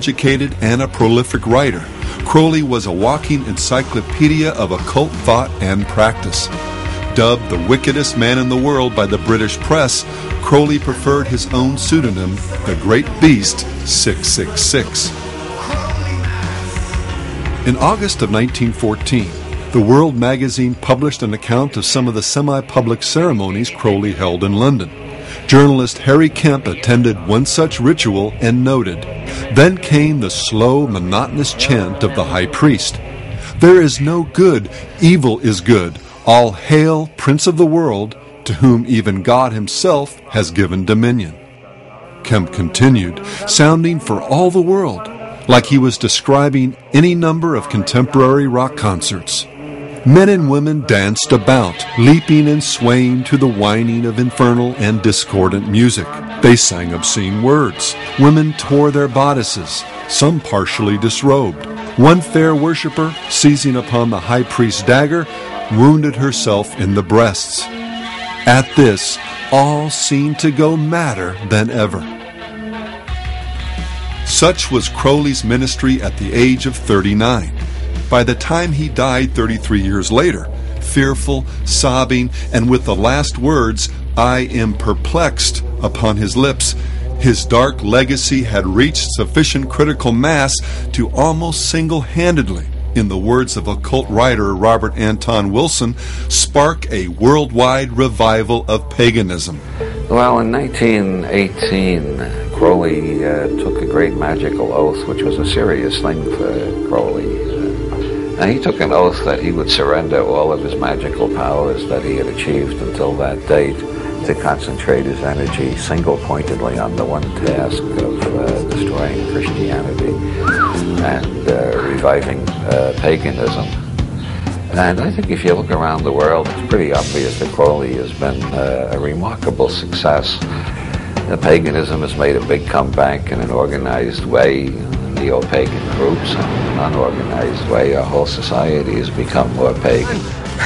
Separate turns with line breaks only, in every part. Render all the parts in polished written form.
educated and a prolific writer, Crowley was a walking encyclopedia of occult thought and practice. Dubbed the wickedest man in the world by the British press, Crowley preferred his own pseudonym, the Great Beast 666. In August of 1914, the World magazine published an account of some of the semi-public ceremonies Crowley held in London. Journalist Harry Kemp attended one such ritual and noted, "Then came the slow, monotonous chant of the high priest. There is no good, evil is good. All hail, Prince of the world, to whom even God himself has given dominion." Kemp continued, sounding for all the world, like he was describing any number of contemporary rock concerts. Men and women danced about, leaping and swaying to the whining of infernal and discordant music. They sang obscene words. Women tore their bodices, some partially disrobed. One fair worshipper, seizing upon the high priest's dagger, wounded herself in the breasts. At this, all seemed to go madder than ever. Such was Crowley's ministry at the age of 39. By the time he died 33 years later, fearful, sobbing, and with the last words, "I am perplexed," upon his lips, his dark legacy had reached sufficient critical mass to almost single-handedly, in the words of occult writer Robert Anton Wilson, spark a worldwide revival of paganism.
Well, in 1918, Crowley took a great magical oath, which was a serious thing for Crowley. And he took an oath that he would surrender all of his magical powers that he had achieved until that date to concentrate his energy single-pointedly on the one task of destroying Christianity and reviving paganism. And I think if you look around the world, it's pretty obvious that Crowley has been a remarkable success. Paganism has made a big comeback in an organized way. Neo-pagan groups, and in an unorganized way, our whole society has become more pagan.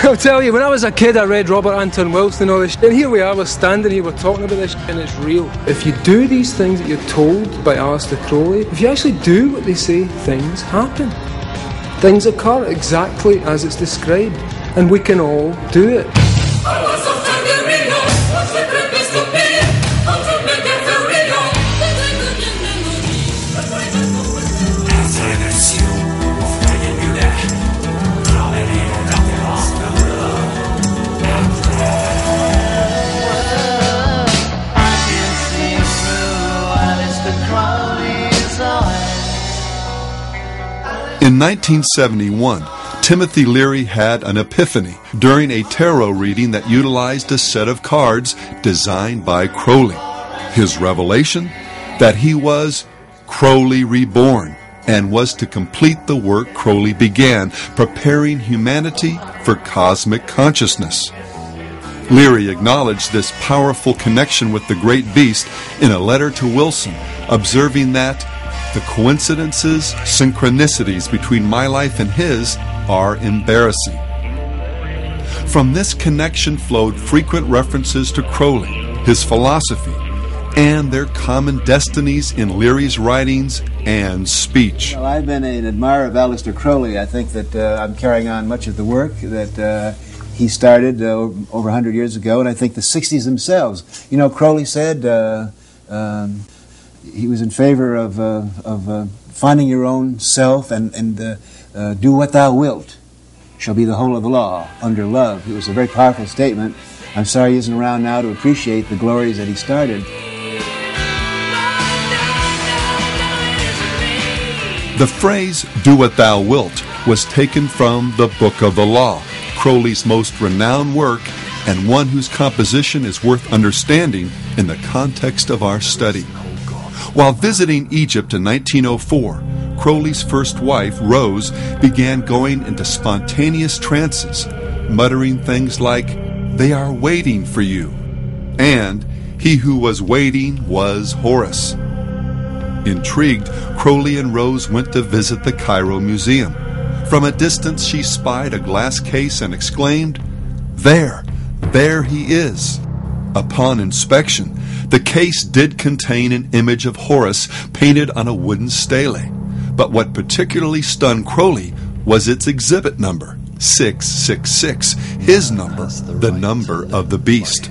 I'll tell you, when I was a kid, I read Robert Anton Wilson and all this shit, and here we are, we're standing here, we're talking about this shit, and it's real. If you do these things that you're told by Aleister Crowley, if you actually do what they say, things happen. Things occur exactly as it's described, and we can all do it.
In 1971, Timothy Leary had an epiphany during a tarot reading that utilized a set of cards designed by Crowley. His revelation? That he was Crowley reborn and was to complete the work Crowley began, preparing humanity for cosmic consciousness. Leary acknowledged this powerful connection with the great beast in a letter to Wilson, observing that the coincidences, synchronicities between my life and his are embarrassing. From this connection flowed frequent references to Crowley, his philosophy, and their common destinies in Leary's writings and speech.
Well, I've been an admirer of Aleister Crowley. I think that I'm carrying on much of the work that he started over 100 years ago, and I think the 60s themselves. You know, Crowley said he was in favor of finding your own self and do what thou wilt shall be the whole of the law under love. It was a very powerful statement. I'm sorry he isn't around now to appreciate the glories that he started.
The phrase, "do what thou wilt," was taken from the Book of the Law, Crowley's most renowned work and one whose composition is worth understanding in the context of our study. While visiting Egypt in 1904, Crowley's first wife, Rose, began going into spontaneous trances, muttering things like, "They are waiting for you," and "He who was waiting was Horus." Intrigued, Crowley and Rose went to visit the Cairo Museum. From a distance she spied a glass case and exclaimed, There he is." Upon inspection, the case did contain an image of Horus painted on a wooden stele. But what particularly stunned Crowley was its exhibit number, 666, his number, the number of the beast.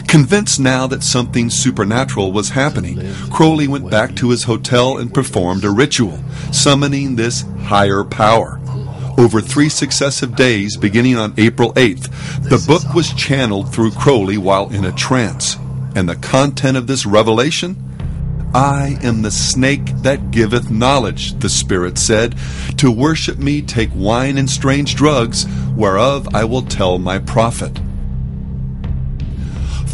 Convinced now that something supernatural was happening, Crowley went back to his hotel and performed a ritual, summoning this higher power. Over 3 successive days, beginning on April 8th, the book was channeled through Crowley while in a trance. And the content of this revelation? I am the snake that giveth knowledge, the Spirit said. To worship me take wine and strange drugs, whereof I will tell my prophet.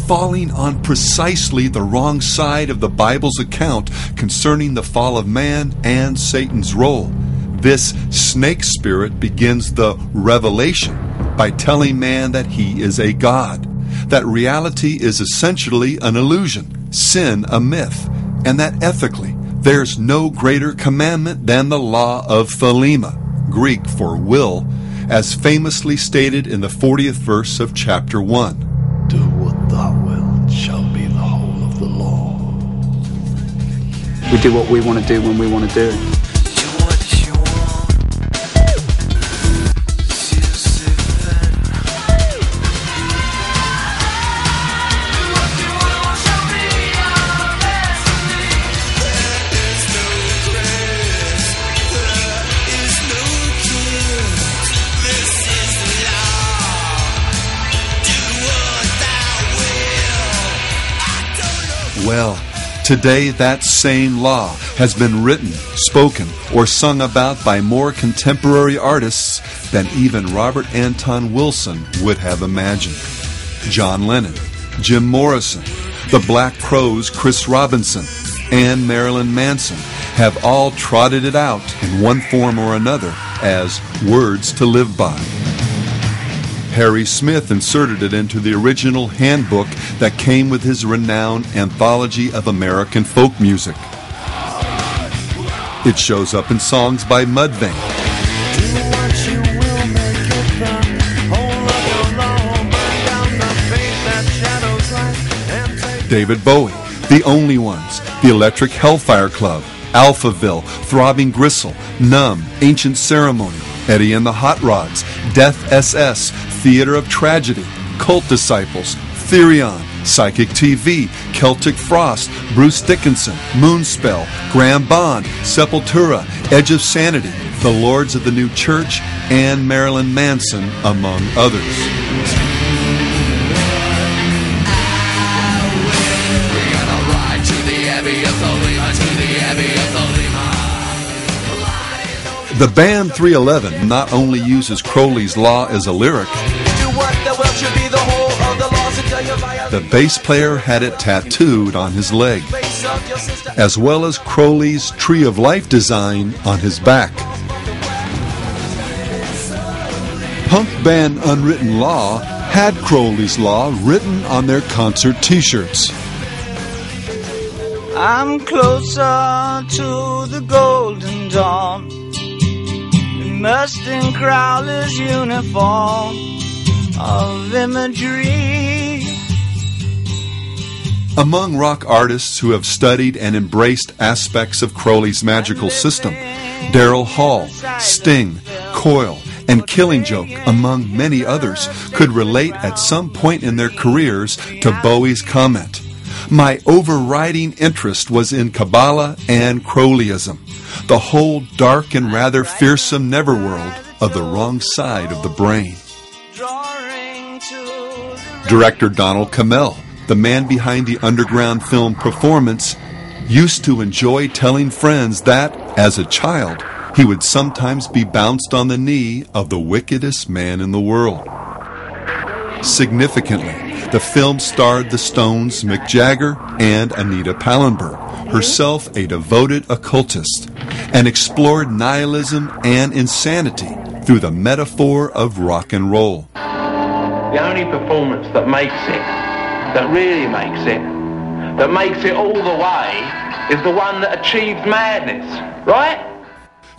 Falling on precisely the wrong side of the Bible's account concerning the fall of man and Satan's role, this snake spirit begins the revelation by telling man that he is a god, that reality is essentially an illusion, sin a myth, and that ethically there's no greater commandment than the law of Thelema, Greek for will, as famously stated in the 40th verse of chapter 1.
Do what thou wilt shall be the whole of the law.
We do what we want to do when we want to do it.
Well, today that same law has been written, spoken, or sung about by more contemporary artists than even Robert Anton Wilson would have imagined. John Lennon, Jim Morrison, the Black Crowes' Chris Robinson, and Marilyn Manson have all trotted it out in one form or another as words to live by. Harry Smith inserted it into the original handbook that came with his renowned Anthology of American Folk Music. It shows up in songs by Mudvayne, David Bowie, The Only Ones, The Electric Hellfire Club, Alphaville, Throbbing Gristle, Numb, Ancient Ceremony, Eddie and the Hot Rods, Death SS, Theater of Tragedy, Cult Disciples, Therion, Psychic TV, Celtic Frost, Bruce Dickinson, Moonspell, Graham Bond, Sepultura, Edge of Sanity, The Lords of the New Church, and Marilyn Manson, among others. The band 311 not only uses Crowley's Law as a lyric, the bass player had it tattooed on his leg, as well as Crowley's Tree of Life design on his back. Punk band Unwritten Law had Crowley's Law written on their concert t-shirts.
I'm closer to the golden dawn, immersed in Crowley's uniform of imagery.
Among rock artists who have studied and embraced aspects of Crowley's magical system, Daryl Hall, Sting, Coil, and Killing Joke, among many others, could relate at some point in their careers to Bowie's comment, "My overriding interest was in Kabbalah and Crowleyism, the whole dark and rather fearsome netherworld of the wrong side of the brain." Director Donald Cammell, the man behind the underground film Performance, used to enjoy telling friends that, as a child, he would sometimes be bounced on the knee of the wickedest man in the world. Significantly, the film starred the Stones' Mick Jagger and Anita Pallenberg, herself a devoted occultist, and explored nihilism and insanity through the metaphor of rock and roll.
The only performance that makes it, that really makes it, all the way, is the one that achieves madness, right?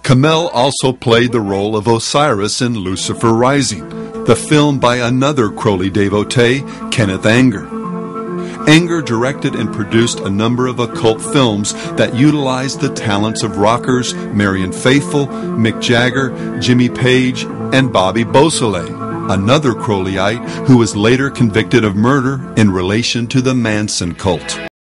Kamel also played the role of Osiris in Lucifer Rising, the film by another Crowley devotee, Kenneth Anger. Anger directed and produced a number of occult films that utilized the talents of rockers Marian Faithfull, Mick Jagger, Jimmy Page, and Bobby Beausoleil, another Crowleyite who was later convicted of murder in relation to the Manson cult.